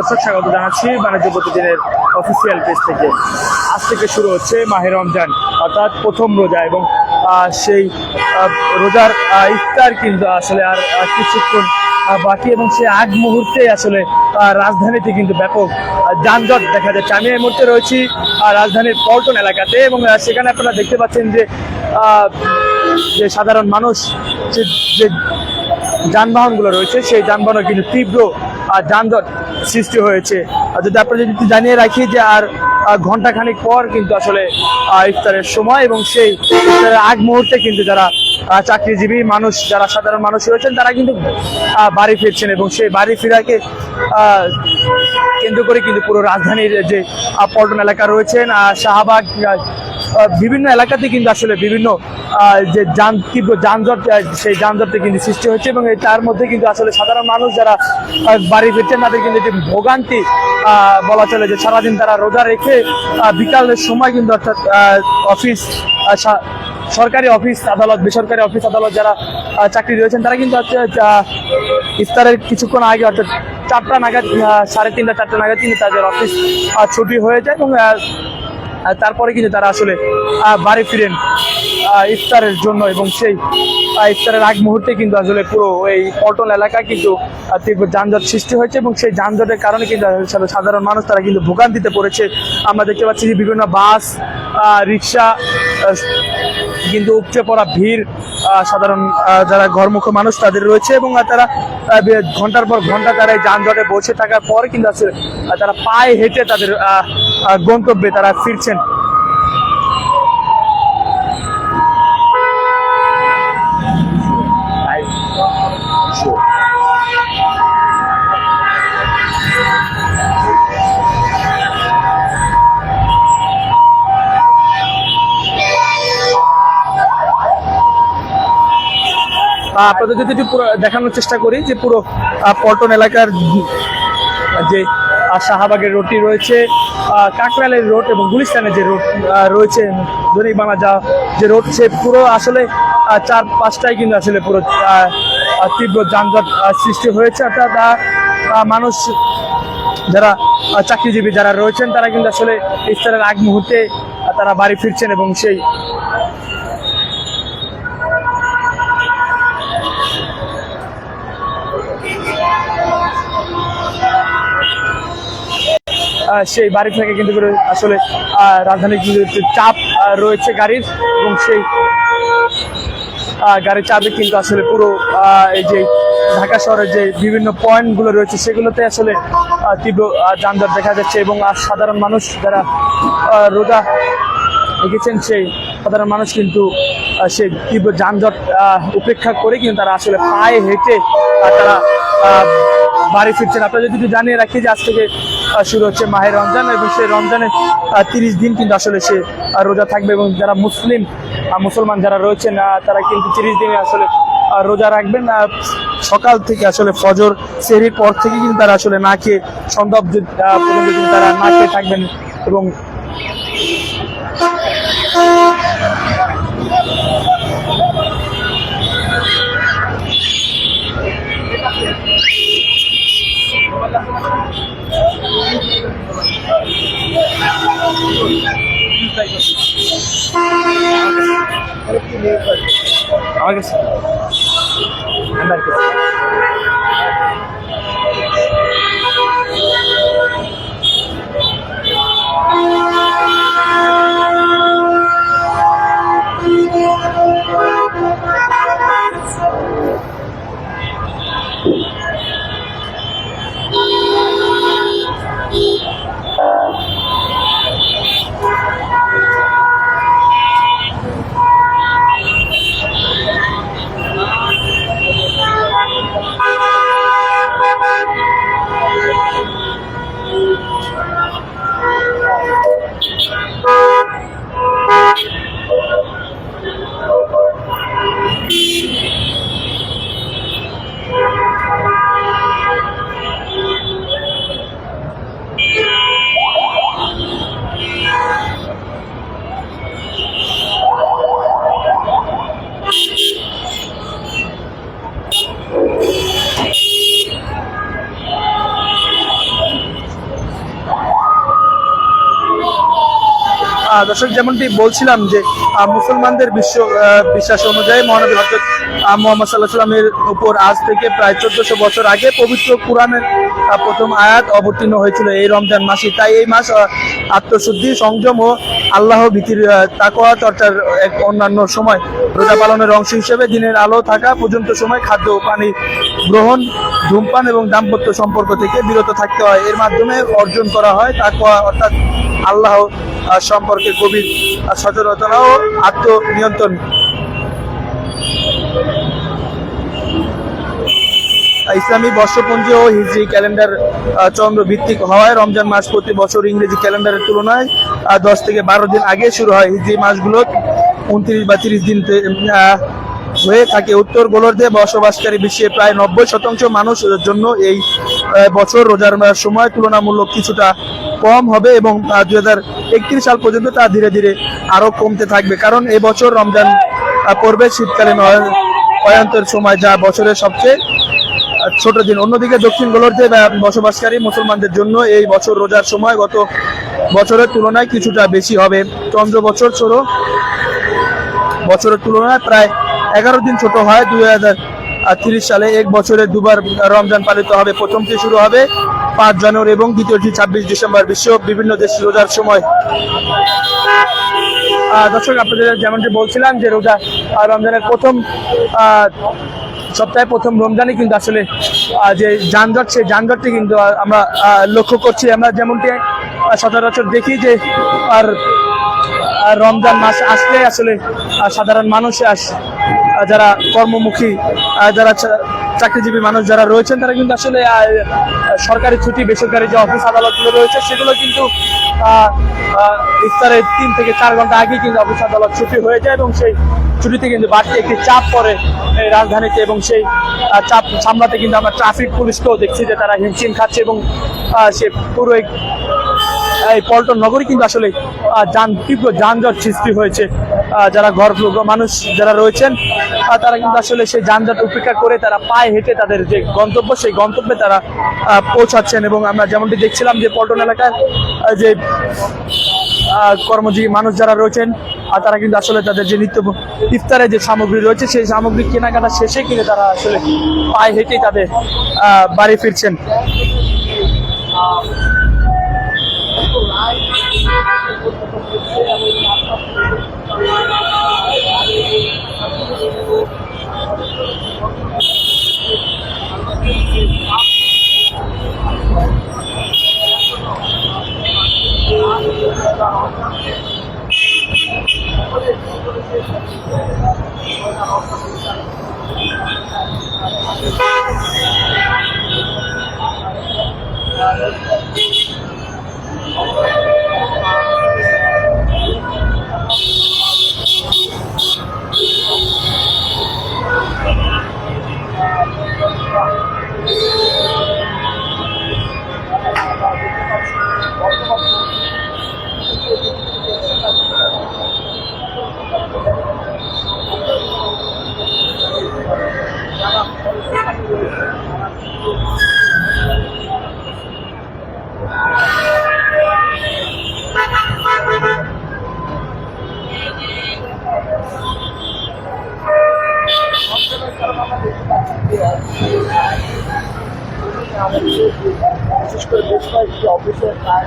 দর্শক স্বাগত জানাচ্ছি বাণিজ্য প্রতিদিনের অফিসিয়াল পেজ থেকে। আজ থেকে শুরু হচ্ছে মাহে রমজান, অর্থাৎ প্রথম রোজা, এবং সেই রোজার ইফতার কিন্তু আসলে আর কিছুক্ষণ বাকি, এবং সেই আগ মুহূর্তে আসলে রাজধানীতে কিন্তু ব্যাপক যানজট দেখা যাচ্ছে। আমি এই মুহূর্তে রয়েছি রাজধানীর পল্টন এলাকাতে, এবং সেখানে আপনারা দেখতে পাচ্ছেন যে সাধারণ মানুষ যে যানবাহনগুলো রয়েছে সেই যানবাহনের কিন্তু তীব্র যানজট সৃষ্টি হয়েছে। যদি আপনারা যদি জানিয়ে রাখি যে আর ঘন্টাখানিক পর কিন্তু আসলে ইফতারের সময়, এবং সেই ইফতারের আগ মুহূর্তে কিন্তু যারা চাকরিজীবী মানুষ, যারা সাধারণ মানুষ রয়েছেন, তারা কিন্তু বাড়ি ফিরছেন, এবং সেই বাড়ি ফেরাকে কেন্দ্র করে কিন্তু পুরো রাজধানীর যে পল্টন এলাকা রয়েছেন, শাহবাগ, বিভিন্ন এলাকাতে কিন্তু আসলে বিভিন্ন যে তীব্র যানজট, সেই যানজটে কিন্তু সৃষ্টি হচ্ছে, এবং তার মধ্যে কিন্তু আসলে সাধারণ মানুষ যারা বাড়ি ফিরছেন তাদের কিন্তু যে ভোগান্তি বলা চলে, যে সারাদিন তারা রোজা রেখে বিকালের সময় কিন্তু অর্থাৎ অফিস, সরকারি অফিস আদালত, বেসরকারি অফিস আদালত যারা চাকরি রয়েছেন, তারা কিন্তু ইফতারের কিছুক্ষণ আগে অর্থাৎ 4টা নাগাদ, 3:30 4টা নাগাদ কিন্তু তাদের অফিস ছুটি হয়ে যায়, এবং তারপরে কিন্তু তারা আসলে বাড়ি ফিরেন ইফতারের জন্য, এবং সেই ইফতারের আগ মুহূর্তে কিন্তু আসলে পুরো এই পল্টন এলাকা কিন্তু তীব্র যানজট সৃষ্টি হয়েছে, এবং সেই যানজটের কারণে কিন্তু সাধারণ মানুষ তারা কিন্তু ভোগান্তিতে পড়েছে। আমরা দেখতে পাচ্ছি যে বিভিন্ন বাস, রিক্সা কিন্তু উপচে পড়া ভিড়, সাধারণ যারা ঘরমুখী মানুষ তাদের রয়েছে, এবং তারা ঘন্টার পর ঘন্টা তারা এই যানজটে বসে থাকার পর কিন্তু আসলে তারা পায়ে হেঁটে তাদের গন্তব্যে তারা ফিরছেন। আপনাদের যদি পুরো দেখানোর চেষ্টা করি যে পুরো পল্টন এলাকার যে শাহবাগের রোডটি রয়েছে, কাকরাইলের রোড এবং গুলিস্তানের যে রোড রয়েছে, দৈনিক বাংলা যে রোড, সে পুরো আসলে 4-5টায় কিন্তু আসলে পুরো তীব্র যানজট সৃষ্টি হয়েছে। অর্থাৎ মানুষ যারা চাকরিজীবী যারা রয়েছেন তারা কিন্তু আসলে ইফতারের আগ মুহূর্তে তারা বাড়ি ফিরছেন, এবং সেই বাড়ি থেকে কিন্তু আসলে রাজধানীর কিন্তু চাপ রয়েছে গাড়ির, এবং সেই গাড়ির চাপে কিন্তু আসলে পুরো এই যে ঢাকা শহরের যে বিভিন্ন পয়েন্টগুলো রয়েছে সেগুলোতে আসলে তীব্র যানজট দেখা যাচ্ছে, এবং সাধারণ মানুষ যারা রোজা রেখেছেন সেই সাধারণ মানুষ কিন্তু সেই তীব্র যানজট উপেক্ষা করে কিন্তু তারা আসলে পায়ে হেঁটে তারা বাড়ি ফিরছেন। আপনারা যদি জানিয়ে রাখি যে আজ থেকে শুরু হচ্ছে মাহে রমজান, এবং সেই রমজানের 30 দিন কিন্তু আসলে সে রোজা থাকবে, এবং যারা মুসলমান যারা রয়েছেন তারা কিন্তু 30 দিনে আসলে রোজা রাখবেন। সকাল থেকে আসলে ফজর সেহরির পর থেকে কিন্তু তারা আসলে না খেয়ে সন্ধ্যা পর্যন্ত কিন্তু তারা না খেয়ে থাকবেন, এবং দর্শক, যেমনটি বলছিলাম যে মুসলমানদের বিশ্বাস অনুযায়ী মহানবী হযরত মুহাম্মদ সাল্লাল্লাহু আলাইহি সাল্লামের উপর আজ থেকে প্রায় 1400 বছর আগে পবিত্র কুরআনের প্রথম আয়াত অবতীর্ণ হয়েছিল এই রমজান মাসে। তাই এই মাস আত্মশুদ্ধি, সংযম ও আল্লাহ ভীতির, তাকওয়া চর্চার এক অন্যান্য সময়। রোজা পালনের অংশ হিসেবে দিনের আলো থাকা পর্যন্ত সময় খাদ্য ও পানি গ্রহণ, ধূমপান এবং দাম্পত্য সম্পর্ক থেকে বিরত থাকতে হয়। এর মাধ্যমে অর্জন করা হয় তাকওয়া, অর্থাৎ আল্লাহ সম্পর্কে গভীর সচেতনতা ও আত্মনিয়ন্ত্রণ। ইসলামী বর্ষপঞ্জি ও হিজরি ক্যালেন্ডার চন্দ্র ভিত্তিক হওয়ায় রমজান মাস প্রতি বছর ইংরেজি ক্যালেন্ডারের তুলনায় 10 থেকে 12 দিন আগে শুরু হয়। হিজরি মাসগুলো 29 বা 30 দিন হয়ে থাকে। উত্তর গোলার্ধে বসবাসকারী বিশ্বের প্রায় 90% মানুষের জন্য এই বছর রোজার সময় তুলনামূলক কিছুটা কম হবে এবং 2031 সাল পর্যন্ত তা ধীরে ধীরে আরো কমতে থাকবে, কারণ এই বছর রমজান পড়বে শীতকালীন অয়ন্তের সময়, যা বছরের সবচেয়ে ছোট দিন। অন্যদিকে দক্ষিণ গোলার্ধে বসবাসকারী মুসলমানদের জন্য এই বছর রোজার সময় গত বছরের তুলনায় কিছুটা বেশি হবে। চন্দ্র বছরের তুলনায় প্রায় 11 দিন ছোট হয়। 2030 সালে এক বছরে দুবার রমজান পালিত হবে। প্রথমটি শুরু হবে 5 জানুয়ারি এবং দ্বিতীয়টি 26 ডিসেম্বর। বিশ্ব বিভিন্ন দেশে রোজার সময়। দর্শক, আপনাদের যেমনটি বলছিলাম যে রমজানের প্রথম সপ্তাহে প্রথম রমজানে কিন্তু আসলে যে যানজট, সেই যানজটটি কিন্তু আমরা লক্ষ্য করছি। আমরা যেমনটি সচরাচর দেখি যে রমজান মাস আসলে আসলে সাধারণ মানুষ যারা কর্মমুখী, যারা চাকরিজীবী মানুষ যারা রয়েছেন, তারা কিন্তু আসলে সরকারি ছুটি, বেসরকারি যে অফিস আদালতগুলো রয়েছে সেগুলো কিন্তু ইফতারের 3 থেকে 4 ঘন্টা আগে কিন্তু অফিস আদালত ছুটি হয়ে যায় এবং সেই ছুটিতে কিন্তু বাড়তি একটি চাপ পড়ে এই রাজধানীতে এবং সেই চাপ সামলাতে কিন্তু আমরা ট্রাফিক পুলিশকেও দেখছি যে তারা হিমশিম খাচ্ছে এবং সে পুরো এই পল্টন নগরী কিন্তু আসলে তীব্র যানজট সৃষ্টি হয়েছে। যারা মানুষ যারা রয়েছেন তারা কিন্তু আসলে সেই যানজট উপেক্ষা করে তারা পায়ে হেঁটে তাদের যে গন্তব্য, সেই গন্তব্যে তারা পৌঁছাচ্ছেন। এবং আমরা যেমনটি দেখছিলাম যে পল্টন এলাকায় যে কর্মজীবী মানুষ যারা রয়েছেন তারা কিন্তু আসলে তাদের যে ইফতারের যে সামগ্রী রয়েছে সেই সামগ্রী কেনাকাটা শেষে কিন্তু তারা আসলে পায়ে হেঁটেই তাদের বাড়ি ফিরছেন। বিশেষ করে বেশ কয়েকটি অফিসের কাজ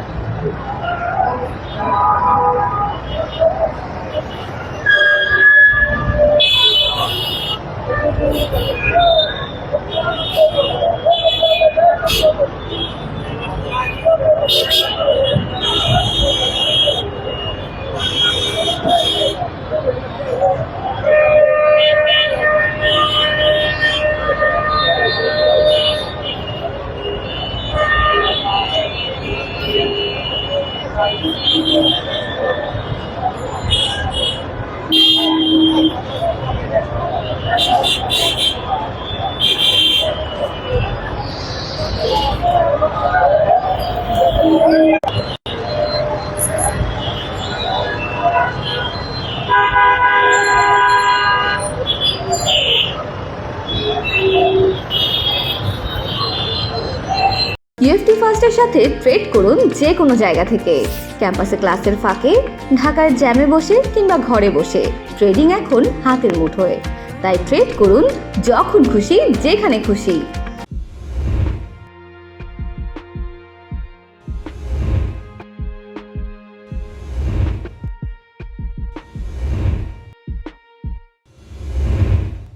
ইউএফটি ফার্স্টের সাথে ট্রেড করুন যে কোনো জায়গা থেকে। ক্যাম্পাসে ক্লাসের ফাঁকে, ঢাকার জ্যামে বসে কিংবা ঘরে বসে ট্রেডিং এখন হাতের মুঠোয়। তাই ট্রেড করুন যখন খুশি, যেখানে খুশি।